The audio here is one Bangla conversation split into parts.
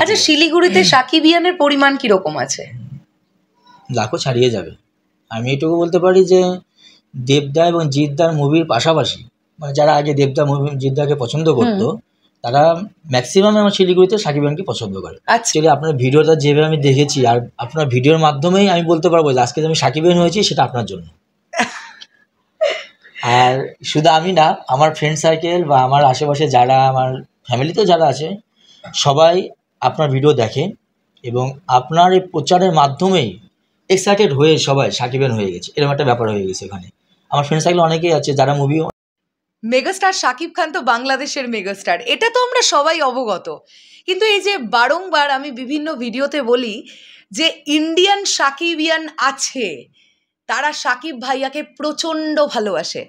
আচ্ছা, শিলিগুড়িতে সাকিবিয়ানের পরিমাণ কিরকম আছে? লাখো ছাড়িয়ে যাবে। আমি এটুকু বলতে পারি যে দেবদা এবং জিৎদার মুভির পাশাপাশি মানে যারা আগে দেবদা মুভি জিৎদাকে পছন্দ করতো তারা ম্যাক্সিমাম আমার শিলিগুড়িতে সাকিবিয়ানকে পছন্দ করে। অ্যাকচুয়ালি আপনার ভিডিওটা যেভাবে আমি দেখেছি আর আপনার ভিডিওর মাধ্যমেই আমি বলতে পারবো যে আজকে আমি সাকিবিয়ান হয়েছি সেটা আপনার জন্য। আর শুধু আমি না, আমার ফ্রেন্ড সার্কেল বা আমার আশেপাশে যারা আমার ফ্যামিলিতেও যারা আছে সবাই আপনার ভিডিও দেখে এবং আপনার এই প্রচারের মাধ্যমেই এক্সাইটেড হয়ে সবাই সাকিবিয়ান হয়ে গেছে, এরকম একটা ব্যাপার হয়ে গেছে। এখানে আমার ফ্রেন্ড সার্কেল অনেকেই আছে যারা মুভি মেগাস্টার শাকিব খান তো বাংলাদেশের মেগাস্টার, এটা তো আমরা সবাই অবগত। কিন্তু এই যে বারংবার আমি বিভিন্ন ভিডিওতে বলি যে ইন্ডিয়ান সাকিবিয়ান আছে, তারা সাকিব ভাইয়াকে প্রচণ্ড ভালোবাসে।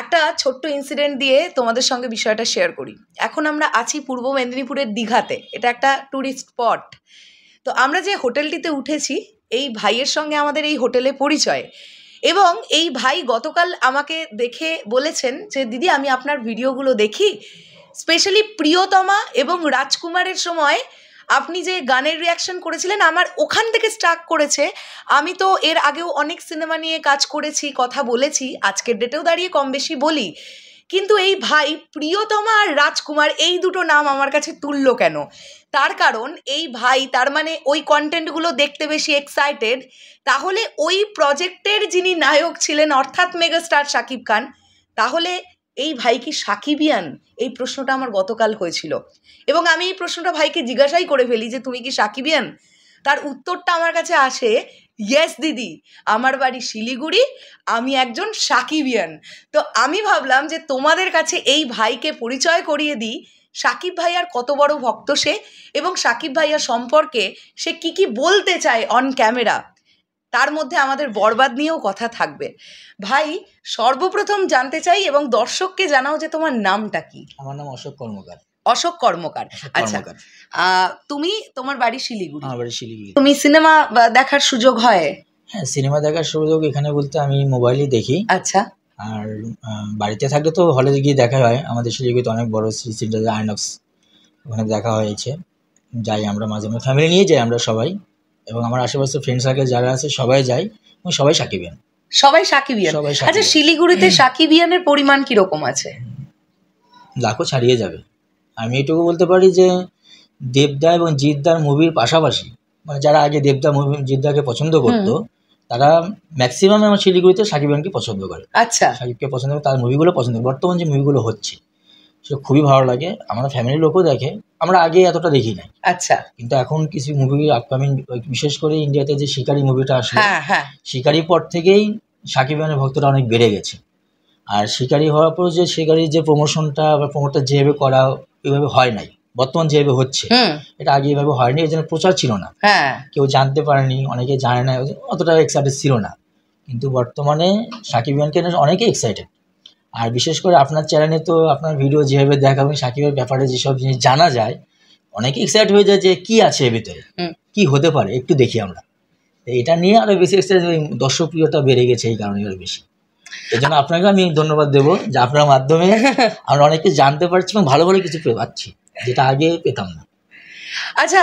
একটা ছোট্ট ইনসিডেন্ট দিয়ে তোমাদের সঙ্গে বিষয়টা শেয়ার করি। এখন আমরা আছি পূর্ব মেদিনীপুরের দীঘাতে, এটা একটা ট্যুরিস্ট স্পট। তো আমরা যে হোটেলটিতে উঠেছি এই ভাইয়ের সঙ্গে আমাদের এই হোটেলে পরিচয়, এবং এই ভাই গতকাল আমাকে দেখে বলেছেন যে দিদি আমি আপনার ভিডিওগুলো দেখি, স্পেশালি প্রিয়তমা এবং রাজকুমারের সময় আপনি যে গানের রিয়াকশন করেছিলেন আমার ওখান থেকে স্ট্রাক করেছে। আমি তো এর আগেও অনেক সিনেমা নিয়ে কাজ করেছি, কথা বলেছি, আজকের ডেটেও দাঁড়িয়ে কম বেশি বলি, কিন্তু এই ভাই প্রিয়তমা আর রাজকুমার এই দুটো নাম আমার কাছে তুললো কেন? তার কারণ এই ভাই তার মানে ওই কন্টেন্টগুলো দেখতে বেশি এক্সাইটেড। তাহলে ওই প্রজেক্টের যিনি নায়ক ছিলেন অর্থাৎ মেগাস্টার শাকিব খান, তাহলে এই ভাই কি সাকিবিয়ান? এই প্রশ্নটা আমার গতকাল হয়েছিল এবং আমি এই প্রশ্নটা ভাইকে জিজ্ঞাসাই করে ফেলি যে তুমি কি সাকিবিয়ান? তার উত্তরটা আমার কাছে আসে, ইয়েস দিদি, আমার বাড়ি শিলিগুড়ি, আমি একজন সাকিবিয়ান। তো আমি ভাবলাম যে তোমাদের কাছে এই ভাইকে পরিচয় করিয়ে দিই, সাকিব ভাইয়ার কত বড় ভক্ত সে এবং সাকিব ভাইয়া সম্পর্কে সে কি কি বলতে চায় অন ক্যামেরা, তার মধ্যে আমাদের বরবাদ নিয়েও কথা থাকবে। ভাই সর্বপ্রথম জানতে চাই এবং দর্শককে জানাও যে তোমার নামটা কি? আমার নাম অশোক কর্মকার। অশোক কর্মকার, আচ্ছা। তুমি, তোমার বাড়ি শিলিগুড়ি? আমার বাড়ি শিলিগুড়ি। তুমি সিনেমা দেখার সুযোগ হয়? হ্যাঁ, সিনেমা দেখার সুযোগ এখানে বলতে আমি মোবাইলেই দেখি। আচ্ছা। আর বাড়িতে থাকলে তো হলে গিয়ে দেখা হয়। আমাদের শিলিগুড়িতে অনেক বড় সিনেমা আইনক্স, ওখানে দেখা হয়েছে, যাই আমরা মাঝে মাঝে ফ্যামিলি নিয়ে যাই আমরা সবাই, এবং আমার আশেপাশে ফ্রেন্ড সার্কেল যারা আছে সবাই যায় এবং সবাই সাকিবিয়ান। সবাই সাকিবিয়ান? আচ্ছা, শিলিগুড়িতে সাকিবিয়ানের পরিমাণ কিরকম আছে? লাখো ছাড়িয়ে যাবে। আমি এটুকু বলতে পারি যে দেবদা এবং জিৎদার মুভির পাশাপাশি মানে যারা আগে দেবদা মুভি জিৎদাকে পছন্দ করতো তারা ম্যাক্সিমাম আমার শিলিগুড়িতে সাকিবিয়ানকে পছন্দ করে। আচ্ছা, সাকিবকে পছন্দ করে, তার মুভিগুলো পছন্দ করে। বর্তমান যে মুভিগুলো হচ্ছে সেটা খুবই ভালো লাগে, আমার ফ্যামিলির লোকও দেখে, আমরা আগে এতটা দেখি নাই। আচ্ছা। কিন্তু এখন কিছু মুভি আপকামিং, বিশেষ করে ইন্ডিয়াতে যে শিকারি মুভিটা আসলে, শিকারির পর থেকেই সাকিবিয়ানের ভক্তটা অনেক বেড়ে গেছে। আর শিকারি হওয়ার পর যে শিকারির যে প্রমোশনটা বা প্রমোটটা যেভাবে করা ওইভাবে হয় নাই, বর্তমান যেভাবে হচ্ছে এটা আগে এভাবে হয়নি, এই জন্য প্রচার ছিল না, কেউ জানতে পারেনি, অনেকে জানে না, অতটা এক্সাইটেড ছিল না। কিন্তু বর্তমানে সাকিবিয়ানকে অনেকে এক্সাইটেড। আর বিশেষ করে আপনার চ্যানেলে তো আপনার ভিডিও যেভাবে দেখাবেন সাকিবের ব্যাপারে যেসব জিনিস জানা যায়, অনেকে এক্সাইট হয়ে যায় যে কি আছে এর ভিতরে, কি হতে পারে, একটু দেখি আমরা। এটা নিয়ে আরো বেশি এক্সাইট, দর্শক প্রিয়তা বেড়ে গেছে এই কারণে আরো বেশি। এই জন্য আপনাকে আমি ধন্যবাদ দেবো যে আপনার মাধ্যমে আমরা অনেকে জানতে পারছি এবং ভালো ভালো কিছু পাচ্ছি যেটা আগে পেতাম না। আচ্ছা,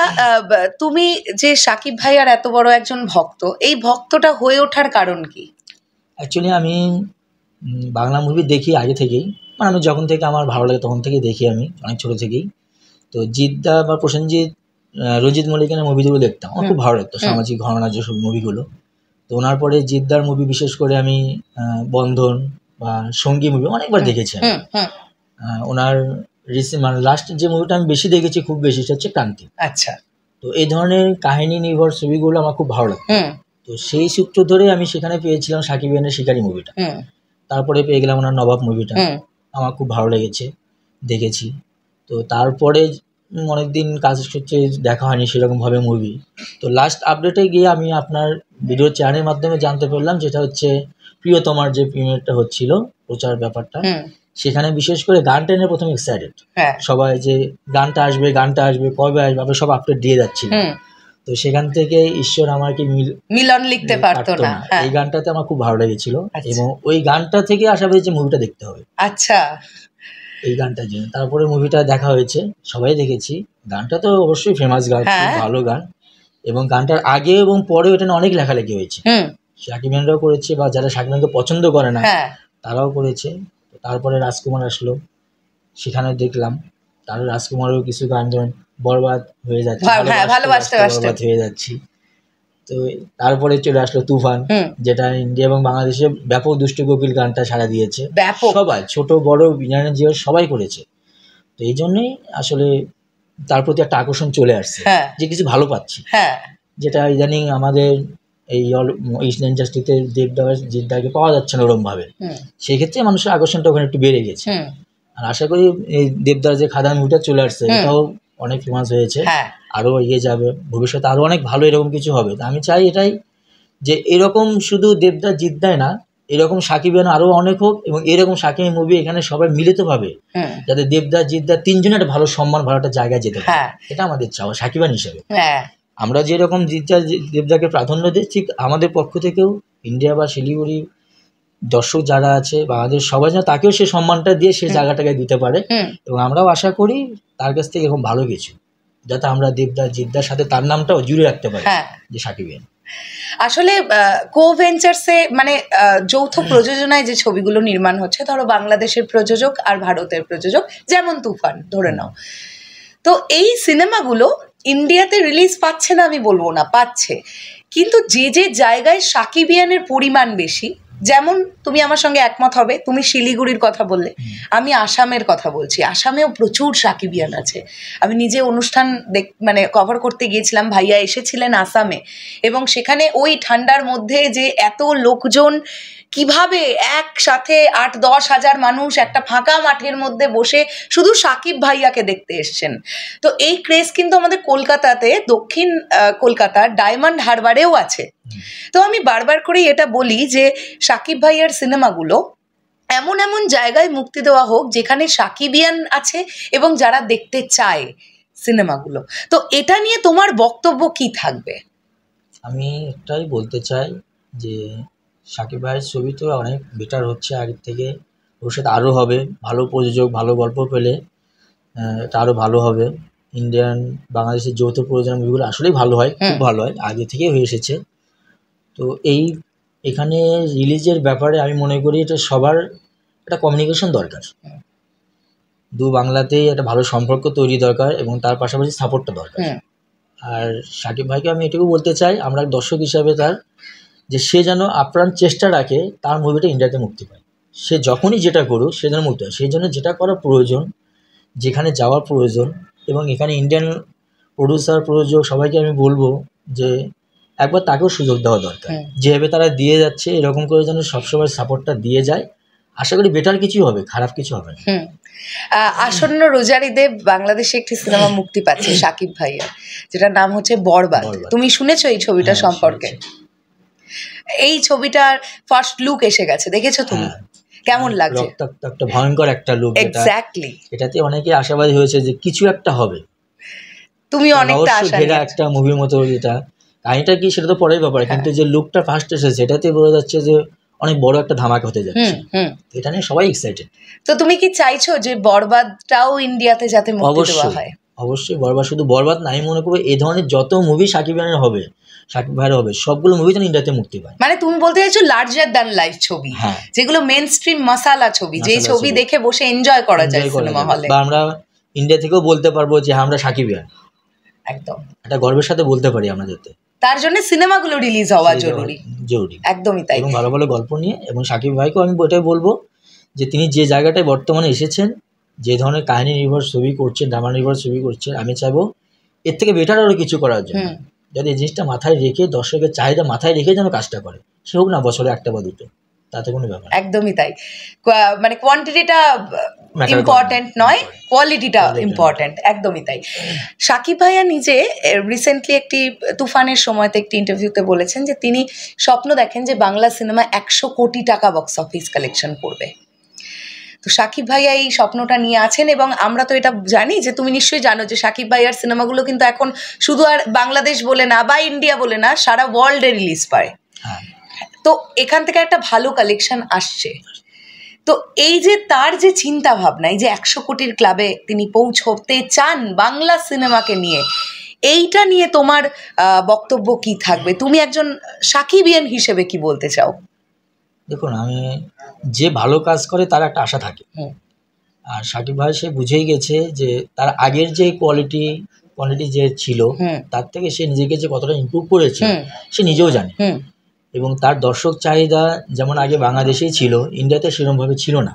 তুমি যে সাকিব ভাইয়ার এত বড় একজন ভক্ত, এই ভক্তটা হয়ে ওঠার কারণ কি? অ্যাকচুয়ালি আমি বাংলা মুভি দেখি আগে থেকেই, মানে আমি যখন থেকে আমার ভালো লাগে তখন থেকে দেখি, আমি অনেক ছোটো থেকেই। তো জিৎদা বা প্রসেনজিৎ, রঞ্জিত মল্লিকের মুভিগুলো দেখতাম, আমার খুব ভালো লাগতো, সামাজিক ঘটনার যেসব মুভিগুলো। তো ওনার পরে জিৎদার মুভি বিশেষ করে আমি বন্ধন বা সঙ্গী মুভি অনেকবার দেখেছি। ওনার মানে লাস্ট যে মুভিটা আমি বেশি দেখেছি, খুব বেশি, সেটা হচ্ছে ক্রান্তি। আচ্ছা। তো এই ধরনের কাহিনী নির্ভর ছবিগুলো আমার খুব ভালো লাগতো। তো সেই সূত্র ধরে আমি সেখানে পেয়েছিলাম সাকিবিয়ানের শিকারি মুভিটা, তারপরে পেয়ে গেলাম ওনার নবাব মুভিটা, আমার খুব ভালো লেগেছে, দেখেছি। তো তারপরে অনেকদিন কাজ সূত্রে দেখা হয়নি সেরকমভাবে মুভি। তো লাস্ট আপডেটে গিয়ে আমি আপনার ভিডিও চ্যানেলের মাধ্যমে জানতে পারলাম, যেটা হচ্ছে প্রিয়তমার যে প্রিমিয়ারটা হচ্ছিল, প্রচার ব্যাপারটা, সেখানে বিশেষ করে গানটা নিয়ে প্রথমে এক্সাইটেড সবাই, যে গানটা আসবে কবে আসবে, আমরা সব আপডেট দিয়ে যাচ্ছি। তো সেখান থেকে ঈশ্বর আমাকে মিলন লিখতে পারতো না, এই গানটাতে আমার খুব ভালো লেগেছিল এবং ওই গানটা থেকে আশা পেয়েছি মুভিটা দেখতে হবে। আচ্ছা, এই গানটার জন্য তারপরে মুভিটা দেখা হয়েছে, সবাই দেখেছি, গানটা তো অবশ্যই ফেমাস গান, ভালো গান, এবং গানটার আগে এবং পরে এটা অনেক লেখালেখি হয়েছে। শাকিব খানরাও করেছে, বা যারা শাকিব খানকে পছন্দ করে না তারাও করেছে। তারপরে রাজকুমার আসলো, সেখানে দেখলাম তারও রাজকুমারেরও কিছু গান, যেমন বরবাদ হয়ে যাচ্ছে, বরবাদ হয়ে যাচ্ছি। তো তারপরে চলে আসলো তুফান, যেটা ইন্ডিয়া এবং বাংলাদেশে ব্যাপক দুষ্টু কোকিল গানটা সাড়া দিয়েছে, সবাই ছোট বড় বিনায়ন জিও সবাই করেছে। তো এই জন্যই আসলে তার প্রতি একটা আকর্ষণ চলে আসছে, যে কিছু ভালো পাচ্ছি, যেটা ইদানিং আমাদের এই ইস্ট ইন্ডাস্ট্রিতে দেবদাস জিদ্দাকে পাওয়া যাচ্ছে না ওরকম ভাবে। সেই ক্ষেত্রে মানুষের আকর্ষণটা ওখানে একটু বেড়ে গেছে। আর আশা করি এই দেবদাস যে খাদান মুভিটা চলে আসছে, এটাও অনেক ফেমাস হয়েছে, আরো এগিয়ে যাবে, ভবিষ্যতে আরো অনেক ভালো এরকম কিছু হবে। আমি চাই এটাই, যে এরকম শুধু দেবদাস জিদ্দায় না, এরকম সাকিবিয়ান আরো অনেক হোক, এবং এরকম সাকিব মুভি এখানে সবাই মিলিত ভাবে, যাতে দেবদাস জিদ্দা তিনজনের একটা ভালো সম্মান, ভালো একটা জায়গায় যেতে পারে। এটা আমাদের চাওয়া সাকিবিয়ান হিসেবে। আমরা যেরকম জিদ্দা দেবদাকে প্রাধান্য দিই, ঠিক আমাদের পক্ষ থেকেও ইন্ডিয়া বা শিলিগুড়ি দর্শক যারা আছে বাংলাদেশ সবাই যেন তাকেও সে সম্মানটা দিয়ে সে জায়গাটাকে দিতে পারে। এবং আমরাও আশা করি তার কাছ থেকে এরকম ভালো কিছু, যাতে আমরা দেবদাস জিদ্দার সাথে তার নামটাও জুড়ে রাখতে পারি, যে সাকিবিয়ান। আসলে কো ভেঞ্চার্সে মানে যৌথ প্রযোজনায় যে ছবিগুলো নির্মাণ হচ্ছে, ধরো বাংলাদেশের প্রযোজক আর ভারতের প্রযোজক, যেমন তুফান ধরে নাও, তো এই সিনেমাগুলো ইন্ডিয়াতে রিলিজ পাচ্ছে না আমি বলবো না, পাচ্ছে, কিন্তু যে যে জায়গায় সাকিবিয়ানের পরিমাণ বেশি, যেমন তুমি আমার সঙ্গে একমত হবে, তুমি শিলিগুড়ির কথা বললে, আমি আসামের কথা বলছি, আসামেও প্রচুর সাকিবিয়ান আছে। আমি নিজে অনুষ্ঠান মানে কভার করতে গিয়েছিলাম, ভাইয়া এসেছিলেন আসামে, এবং সেখানে ওই ঠান্ডার মধ্যে যে এত লোকজন কিভাবে একসাথে ৮-১০ হাজার মানুষ একটা ফাঁকা মাঠের মধ্যে বসে শুধু সাকিব ভাইয়াকে দেখতে এসছেন। তো এই ক্রেজ কিন্তু আমাদের কলকাতাতে, দক্ষিণ কলকাতার ডায়মন্ড হারবারেও আছে। তো আমি বারবার করে এটা বলি যে সাকিব ভাইয়ার সিনেমাগুলো এমন এমন জায়গায় মুক্তি দেওয়া হোক যেখানে সাকিবিয়ান আছে এবং যারা দেখতে চায় সিনেমাগুলো। তো এটা নিয়ে তোমার বক্তব্য কি থাকবে? আমি একটাই বলতে চাই যে সাকিব ভাইয়ের ছবি তো অনেক বেটার হচ্ছে আগের থেকে, ভবিষ্যতে আরও হবে, ভালো প্রযোজক ভালো গল্প পেলে এটা আরও ভালো হবে। ইন্ডিয়ান বাংলাদেশের যৌথ প্রযোজনা মুভিগুলো আসলেই ভালো হয়, খুব ভালো হয়, আগে থেকেই হয়ে এসেছে। তো এখানে রিলিজের ব্যাপারে আমি মনে করি এটা সবার একটা কমিউনিকেশন দরকার, দু বাংলাতেই একটা ভালো সম্পর্ক তৈরি দরকার, এবং তার পাশাপাশি সাপোর্টটা দরকার। আর সাকিব ভাইকে আমি এটুকু বলতে চাই, আমরা দর্শক হিসাবে তার, যে সে যেন আপ্রাণ চেষ্টা রাখে তার মুভিটা ইন্ডিয়াতে মুক্তি পায়। সে যখনই যেটা করুক সে যেন মুক্তি হয়, সেই জন্য যেটা করা প্রয়োজন, যেখানে যাওয়ার প্রয়োজন, এবং এখানে ইন্ডিয়ান প্রডিউসার প্রযোজক সবাইকে আমি বলবো যে একবার তাকেও সুযোগ দেওয়া দরকার। যেভাবে তারা দিয়ে যাচ্ছে এরকম করে যেন সবসময় সাপোর্টটা দিয়ে যায়। আশা করি বেটার কিছু হবে, খারাপ কিছু হবে না। আসন্ন রোজারিদে বাংলাদেশে একটি সিনেমা মুক্তি পাচ্ছে সাকিব ভাইয়ের, যেটার নাম হচ্ছে বরবাদ। তুমি শুনেছো এই ছবিটা সম্পর্কে? এই ছবিটার ফার্স্ট লুক এসে গেছে, দেখেছো তুমি? কেমন লাগছে? একটা ভয়ঙ্কর একটা লুক। এক্স্যাক্টলি, এটাতে অনেকে আশাবাদী হয়েছে যে কিছু একটা হবে। তুমি অনেকটা আশা নিয়ে একটা মুভির মতো, যেটা কাহিনীটা কি সেটা তো পরের ব্যাপার, কিন্তু যে লুকটা ফার্স্ট এসেছে এটাতে বোঝা যাচ্ছে যে অনেক বড় একটা ধামাকা হতে যাচ্ছে। এটা নিয়ে সবাই এক্সাইটেড। তো তুমি কি চাইছো যে বরবাদটাও ইন্ডিয়াতে যাতে মুক্তি দেওয়া হয়? অবশ্যই। বরবাদ শুধু বরবাদ না, আমি মনে করবো এই ধরনের যত মুভি সাকিব খানের হবে, সাকিব ভাইয়ের হবে, সবগুলো মুভি যেন ইন্ডিয়াতে মুক্তি পায়। মানে তুমি বলতে চাইছো লার্জার দ্যান লাইফ ছবি, যেগুলো মেইন স্ট্রিম মশালা ছবি, যে ছবি দেখে বসে এনজয় করা যায় সিনেমা হলে। বা আমরা ইন্ডিয়া থেকেও বলতে পারবো যে আমরা সাকিবিয়ান, একদম এটা গর্বের সাথে বলতে পারি আমরা। যাতে তার জন্য সিনেমাগুলো রিলিজ হওয়া জরুরি। একদমই তাই, এবং ভালো ভালো গল্প নিয়ে। এবং সাকিব ভাইকেও আমি ওটাই বলবো যে তিনি যে জায়গাটায় বর্তমানে এসেছেন, যে ধরনের কাহিনী নির্ভর ছবি করছেন, ড্রামা নির্ভর ছবি করছেন, আমি চাইবো এর থেকে বেটার আরও কিছু করার জন্য। যদি এই জিনিসটা মাথায় রেখে, দর্শকের চাহিদা মাথায় রেখে যেন কাজটা করে, সে হোক না বছরে একটা বা দুটো, তাতে কোনো ব্যাপার। একদমই তাই, মানে কোয়ান্টিটিটা ইম্পর্টেন্ট নয়, কোয়ালিটিটা ইম্পর্টেন্ট। একদমই তাই। সাকিব ভাইয়া নিজে রিসেন্টলি একটি তুফানের সময়তে একটি ইন্টারভিউতে বলেছেন যে তিনি স্বপ্ন দেখেন যে বাংলা সিনেমা 100 কোটি টাকা বক্স অফিস কালেকশন করবে। তো সাকিব ভাইয়া এই স্বপ্নটা নিয়ে আছেন, এবং আমরা তো এটা জানি যে তুমি নিশ্চয়ই জানো যে সাকিব ভাইয়ার সিনেমাগুলো কিন্তু এখন শুধু আর বাংলাদেশ বলে না বা ইন্ডিয়া বলে না, সারা ওয়ার্ল্ডে রিলিজ পায়। তো এখান থেকে একটা ভালো কালেকশন আসছে। তো এই যে তার যে চিন্তা ভাবনা, এই যে 100 কোটির ক্লাবে তিনি পৌঁছতে চান বাংলা সিনেমাকে নিয়ে, এইটা নিয়ে তোমার বক্তব্য কি থাকবে? তুমি একজন সাকিবিয়ান হিসেবে কি বলতে চাও? দেখুন, আমি যে ভালো কাজ করে তার একটা আশা থাকে, আর সাকিব ভাই সে বুঝেই গেছে যে তার আগের যে কোয়ালিটি যে ছিল তার থেকে সে নিজেকে যে কতটা ইমপ্রুভ করেছে সে নিজেও জানে। এবং তার দর্শক চাহিদা যেমন আগে বাংলাদেশেই ছিল, ইন্ডিয়াতে সেরকমভাবে ছিল না।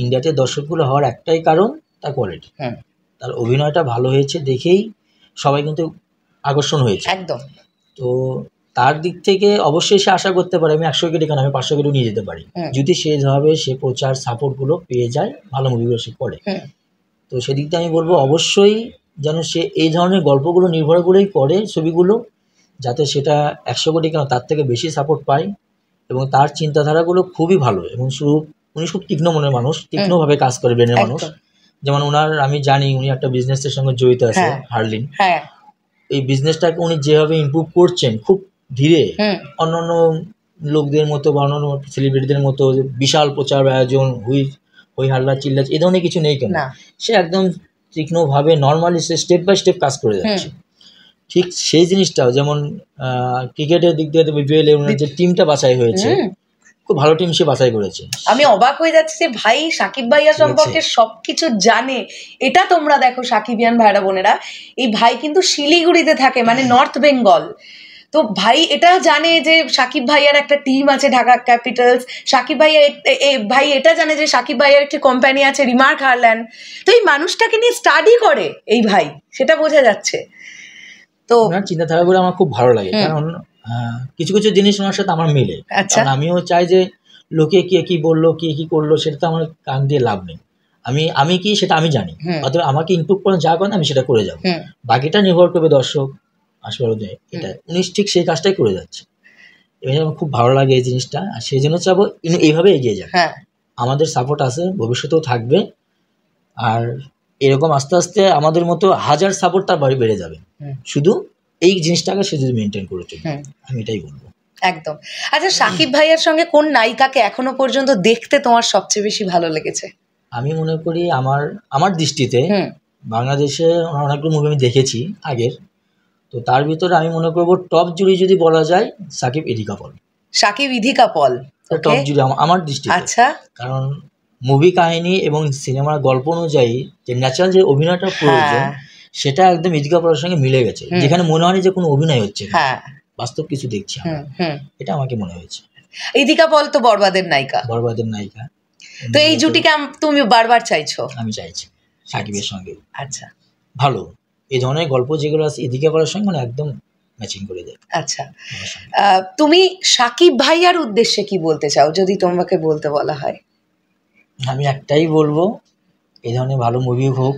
ইন্ডিয়াতে দর্শকগুলো হওয়ার একটাই কারণ তার কোয়ালিটি, তার অভিনয়টা ভালো হয়েছে দেখেই সবাই কিন্তু আকর্ষণ হয়েছে একদম। তো তার দিক থেকে অবশ্যই সে আশা করতে পারে আমি 100 কোটি কেন, আমি 500 কোটি নিয়ে যেতে পারি, যদি সেভাবে সে প্রচার সাপোর্টগুলো পেয়ে যায়, ভালো মুভিগুলো সে করে। তো সেদিক দিয়ে আমি বলবো অবশ্যই যেন সে এই ধরনের গল্পগুলো নির্ভর করেই করে ছবিগুলো, যাতে সেটা 100 কোটি কেন তার থেকে বেশি সাপোর্ট পায়। এবং তার চিন্তাধারাগুলো খুবই ভালো, এবং উনি খুব তীক্ষ্ণ মনের মানুষ, তীক্ষ্ণভাবে কাজ করে ব্রেনের মানুষ। যেমন ওনার আমি জানি উনি একটা বিজনেসের সঙ্গে জড়িত আছে, হার্লিন। এই বিজনেসটাকে উনি যেভাবে ইমপ্রুভ করছেন খুব ধীরে, অন্যান্য লোকদের মতো বা অন্যান্য সেলিব্রিটিদের মতো বিশাল প্রচার আয়োজন, হই হাল্লা চিল্লা এই ধরনের কিছু নেই কেন, সে একদম তীক্ষ্ণভাবে নর্মালি সে স্টেপ বাই স্টেপ কাজ করে যাচ্ছে। ঠিক সেই জিনিসটাও যেমন ক্রিকেটের দিক দিয়ে বিপিএল এর যে টিমটা বাছাই হয়েছে, খুব ভালো টিম সে বাছাই করেছে। আমি অবাক হয়ে যাচ্ছি যে ভাই সাকিব ভাইয়া সম্পর্কে সবকিছু জানে। এটা তোমরা দেখো সাকিবিয়ান ভাইরা বোনেরা, এই ভাই কিন্তু শিলিগুড়িতে থাকে, মানে নর্থ বেঙ্গল। তো ভাই এটা জানে যে সাকিব ভাইয়ার একটা টিম আছে ঢাকা ক্যাপিটালস, সাকিব ভাইয়া ভাই এটা জানে যে সাকিব ভাইয়ার একটি কোম্পানি আছে রিমার্ক হারল্যান্ড। তো এই মানুষটাকে নিয়ে স্টাডি করে এই ভাই, সেটা বোঝা যাচ্ছে। তো ওনার চিন্তাধারাগুলো আমার খুব ভালো লাগে, কারণ কিছু কিছু জিনিস ওনার সাথে আমার মিলে। কারণ আমিও চাই যে লোকে কে কি বললো, কে কি করলো, সেটা তো আমার কান দিয়ে লাভ নেই। আমি কি সেটা আমি জানি, অথবা আমাকে ইমপ্রুভ করেন যা করেন আমি সেটা করে যাবো, বাকিটা নির্ভর করবে দর্শক আসলে। এটা উনি ঠিক সেই কাজটাই করে যাচ্ছে, এবং আমার খুব ভালো লাগে এই জিনিসটা। আর সেই জন্য চাবো এইভাবে এগিয়ে যাক, আমাদের সাপোর্ট আছে, ভবিষ্যতেও থাকবে। আর এরকম আস্তে আস্তে আমাদের মতো হাজার সাপোর্ট তার বাড়ি বেড়ে যাবে, শুধু এই জিনিসটাকে সে যদি মেনটেন করে চলবে, আমি এটাই বলবো। একদম। আচ্ছা, সাকিব ভাইয়ের সঙ্গে কোন নায়িকাকে এখনো পর্যন্ত দেখতে তোমার সবচেয়ে বেশি ভালো লেগেছে? আমি মনে করি আমার দৃষ্টিতে বাংলাদেশে অনেকগুলো মুভি আমি দেখেছি আগের, তো তার ভিতরে আমি মনে করবো টপ জুড়ি যদি বলা যায় সাকিব ইধিকা পল। সাকিব ইধিকা পল টপ জুড়ি আমার দৃষ্টিতে। আচ্ছা, কারণ মুভি কাহিনী এবং সিনেমার গল্প অনুযায়ী যে ন্যাচারাল যে অভিনয়টা প্রয়োজন সেটা একদম ইধিকা পলের সঙ্গে মিলে গেছে, যেখানে মনে হয়নি যে কোনো অভিনয় হচ্ছে, বাস্তব কিছু দেখছি আমরা, এটা আমাকে মনে হয়েছে। ইধিকা পল তো বরবাদের নায়িকা। তো এই জুটিকে তুমি বারবার চাইছো? আমি চাইছি সাকিবের সঙ্গে। আচ্ছা, ভালো এই ধরনের গল্প যেগুলো আছে ইধিকা পলের সঙ্গে মানে একদম ম্যাচিং করে দেয়। আচ্ছা, তুমি সাকিব ভাইয়ার উদ্দেশ্যে কি বলতে চাও যদি তোমাকে বলতে বলা হয়? আমি একটাই বলবো, এই ধরনের ভালো মুভি হোক,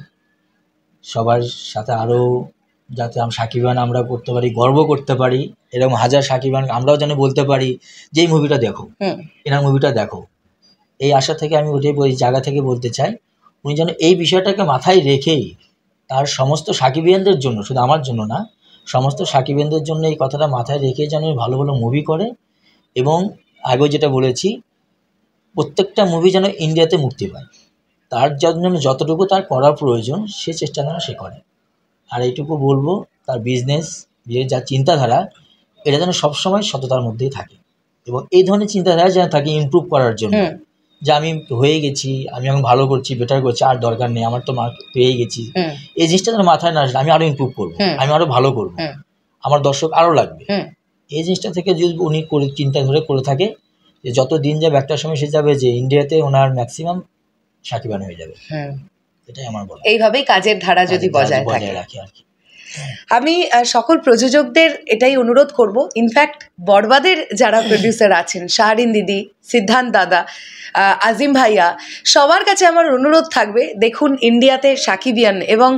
সবার সাথে আরও যাতে সাকিবান আমরা করতে পারি, গর্ব করতে পারি, এরকম হাজার সাকিবান আমরাও যেন বলতে পারি যে এই মুভিটা দেখো, এনার মুভিটা দেখো। এই আশা থেকে আমি ওই জায়গা থেকে বলতে চাই, উনি যেন এই বিষয়টাকে মাথায় রেখেই তার সমস্ত সাকিবিয়ানদের জন্য, শুধু আমার জন্য না, সমস্ত সাকিবিয়ানদের জন্য এই কথাটা মাথায় রেখেই যেন ভালো ভালো মুভি করে। এবং আগেও যেটা বলেছি, প্রত্যেকটা মুভি যেন ইন্ডিয়াতে মুক্তি পায়, তার জন্য যতটুকু তার করা প্রয়োজন সে চেষ্টা যেন সে করে। আর এইটুকু বলবো, তার বিজনেস যা চিন্তাধারা এটা যেন সবসময় সততার মধ্যেই থাকে, এবং এই ধরনের চিন্তাধারা যেন থাকে ইমপ্রুভ করার জন্য, যে আমি হয়ে গেছি, আমি এখন ভালো করছি, বেটার করছি, আর দরকার নেই, আমার তো পেয়ে গেছি, এই জিনিসটা যেন মাথায় না আসলে আমি আরো ইমপ্রুভ করবো, আমি আরো ভালো করবো, আমার দর্শক আরো লাগবে। এই জিনিসটা থেকে যদি উনি চিন্তা ধরে করে থাকে, যে যত দিন যাবে একটা সময় সে যাবে যে ইন্ডিয়াতে ওনার ম্যাক্সিমাম সাকিবান হয়ে যাবে। এটাই আমার বলা। এইভাবেই কাজের ধারা যদি বজায় রাখে আর কি। আমি সকল প্রযোজকদের এটাই অনুরোধ করব, ইনফ্যাক্ট বরবাদের যারা প্রডিউসার আছেন, শাহরিন দিদি, সিদ্ধান্ত দাদা, আজিম ভাইয়া, সবার কাছে আমার অনুরোধ থাকবে, দেখুন ইন্ডিয়াতে সাকিবিয়ান, এবং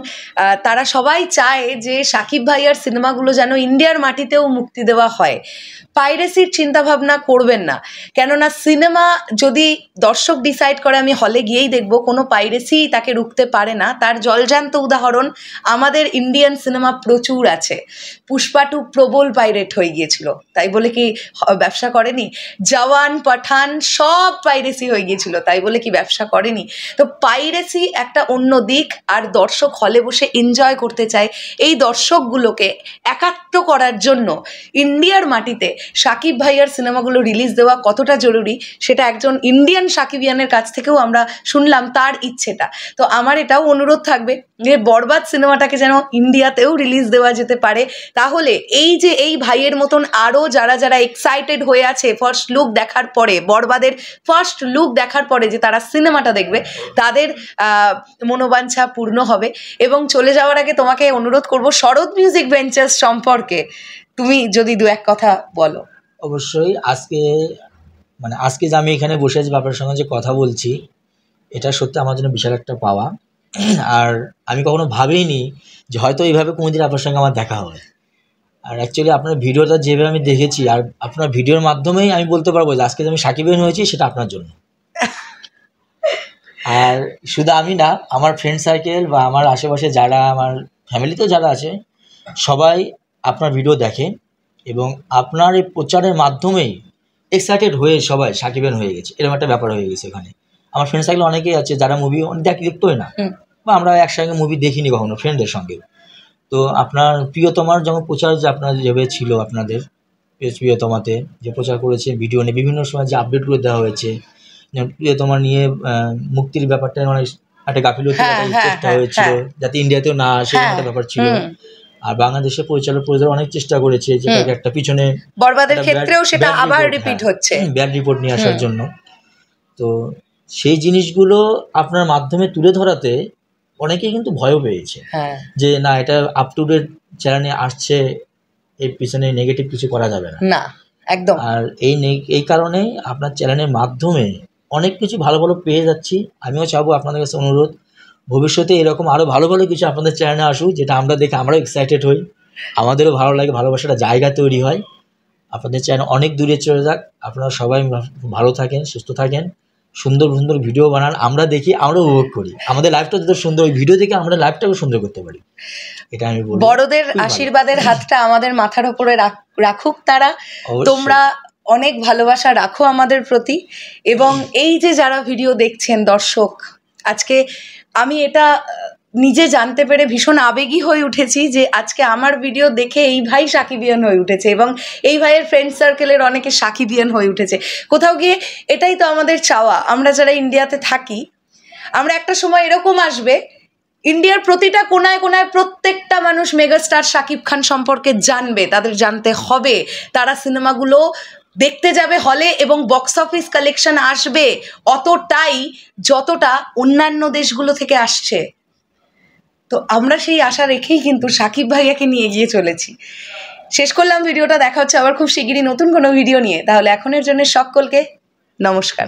তারা সবাই চায় যে সাকিব ভাইয়ার সিনেমাগুলো যেন ইন্ডিয়ার মাটিতেও মুক্তি দেওয়া হয়। পাইরেসির চিন্তাভাবনা করবেন না, কেননা সিনেমা যদি দর্শক ডিসাইড করে আমি হলে গিয়েই দেখব, কোনো পাইরেসি তাকে রুখতে পারে না। তার জলজান্ত উদাহরণ আমাদের ইন্ডিয়ান সিনেমা সিনেমা প্রচুর আছে। পুষ্পা 2 প্রবল পাইরেট হয়ে গিয়েছিল, তাই বলে কি ব্যবসা করেনি? জওয়ান, পাঠান সব পাইরেসি হয়ে গিয়েছিল, তাই বলে কি ব্যবসা করেনি? তো পাইরেসি একটা অন্য দিক, আর দর্শক হলে বসে এনজয় করতে চায়। এই দর্শকগুলোকে একাত্ম করার জন্য ইন্ডিয়ার মাটিতে শাকিব ভাইয়ার সিনেমাগুলো রিলিজ দেওয়া কতটা জরুরি সেটা একজন ইন্ডিয়ান শাকিবিয়ানের কাছ থেকেও আমরা শুনলাম, তার ইচ্ছেটা। তো আমার এটাও অনুরোধ থাকবে যে বরবাদ সিনেমাটাকে যেন ইন্ডিয়াতেও রিলিজ দেওয়া যেতে পারে। তাহলে এই যে এই ভাইয়ের মতন আরও যারা যারা এক্সাইটেড হয়ে আছে ফার্স্ট লুক দেখার পরে, বরবাদের ফার্স্ট লুক দেখার পরে যে তারা সিনেমাটা দেখবে, তাদের মনোবাঞ্ছা পূর্ণ হবে। এবং চলে যাওয়ার আগে তোমাকে অনুরোধ করব শরৎ মিউজিক ভেঞ্চার্স সম্পর্কে তুমি যদি দু এক কথা বলো। অবশ্যই আজকে যে আমি এখানে বসে আছি বাবার সঙ্গে যে কথা বলছি, এটা সত্যি আমার জন্য বিশাল একটা পাওয়া। আর আমি কখনো ভাবিনি যে হয়তো এইভাবে কোনোদিন আপনার সঙ্গে আমার দেখা হয়। আর অ্যাকচুয়ালি আপনার ভিডিওটা যেভাবে আমি দেখেছি, আর আপনার ভিডিওর মাধ্যমেই আমি বলতে পারবো যে আজকে যে আমি শাকিবিয়ান হয়েছি সেটা আপনার জন্য। আর শুধু আমি না, আমার ফ্রেন্ড সার্কেল বা আমার আশেপাশে যারা, আমার ফ্যামিলিতেও যারা আছে, সবাই আপনার ভিডিও দেখে এবং আপনার এই প্রচারের মাধ্যমেই এক্সাইটেড হয়ে সবাই শাকিবিয়ান হয়ে গেছে, এরকম একটা ব্যাপার হয়ে গেছে। এখানে আমার ফ্রেন্ড সার্কেল অনেকেই আছে যারা মুভি দেখতোই না, বা আমরা একসঙ্গে মুভি দেখিনি কখনো ফ্রেন্ডদের সঙ্গে। তো আপনার প্রিয়তমার যখন প্রচার যে আপনার যেভাবে ছিল, আপনাদের প্রিয়তমাতে যে প্রচার করেছে ভিডিও নিয়ে, বিভিন্ন সময় যে আপডেটগুলো দেওয়া হয়েছে, প্রিয়তমা নিয়ে মুক্তির ব্যাপারটা অনেক একটা গাফিলতি চেষ্টা হয়েছিল যাতে ইন্ডিয়াতেও না আসে, একটা ব্যাপার ছিল। আর বাংলাদেশের পরিচালক অনেক চেষ্টা করেছে যেটাকে একটা পিছনে বরবাদের ক্ষেত্রেও সেটা আবার রিপিট হচ্ছে, ব্যাড রিপোর্ট নিয়ে আসার জন্য। তো সেই জিনিসগুলো আপনার মাধ্যমে তুলে ধরাতে অনেকেই কিন্তু ভয়ও পেয়েছে যে না, এটা আপ টু ডেট চ্যানেলে আসছে, এর পিছনে নেগেটিভ কিছু করা যাবে না, একদম। আর এই কারণে আপনার চ্যানেলের মাধ্যমে অনেক কিছু ভালো ভালো পেয়ে যাচ্ছি। আমিও চাইবো আপনাদের কাছে অনুরোধ, ভবিষ্যতে এরকম আরও ভালো ভালো কিছু আপনাদের চ্যানেলে আসুক, যেটা আমরা দেখে আমরাও এক্সাইটেড হই, আমাদেরও ভালো লাগে, ভালোবাসাটা জায়গা তৈরি হয়। আপনাদের চ্যানেল অনেক দূরে চলে যাক, আপনারা সবাই ভালো থাকেন, সুস্থ থাকেন, সুন্দর সুন্দর ভিডিও বানান, আমরা দেখি, আমরা উপভোগ করি, আমাদের লাইফটা যত সুন্দর, ওই ভিডিও দেখে আমরা লাইফটাকে সুন্দর করতে পারি। এটা আমি বলবো, বড়দের আশীর্বাদের হাতটা আমাদের মাথার উপরে রাখুক তারা। তোমরা অনেক ভালোবাসা রাখো আমাদের প্রতি। এবং এই যে যারা ভিডিও দেখছেন দর্শক, আজকে আমি এটা নিজে জানতে পেরে ভীষণ আবেগী হয়ে উঠেছি যে আজকে আমার ভিডিও দেখে এই ভাই শাকিবিয়ান হয়ে উঠেছে এবং এই ভাইয়ের ফ্রেন্ড সার্কেলের অনেকে শাকিবিয়ান হয়ে উঠেছে। কোথাও গিয়ে এটাই তো আমাদের চাওয়া, আমরা যারা ইন্ডিয়াতে থাকি, আমরা একটা সময় এরকম আসবে ইন্ডিয়ার প্রতিটা কোনায় কোনায় প্রত্যেকটা মানুষ মেগাস্টার শাকিব খান সম্পর্কে জানবে, তাদের জানতে হবে, তারা সিনেমাগুলো দেখতে যাবে হলে এবং বক্স অফিস কালেকশন আসবে অতটাই যতটা অন্যান্য দেশগুলো থেকে আসছে। তো আমরা সেই আশা রেখেই কিন্তু শাকিব ভাইয়াকে নিয়ে গিয়ে চলেছি। শেষ করলাম ভিডিওটা, দেখা হচ্ছে আবার খুব শিগগিরই নতুন কোনো ভিডিও নিয়ে। তাহলে এখনের জন্য সকলকে নমস্কার।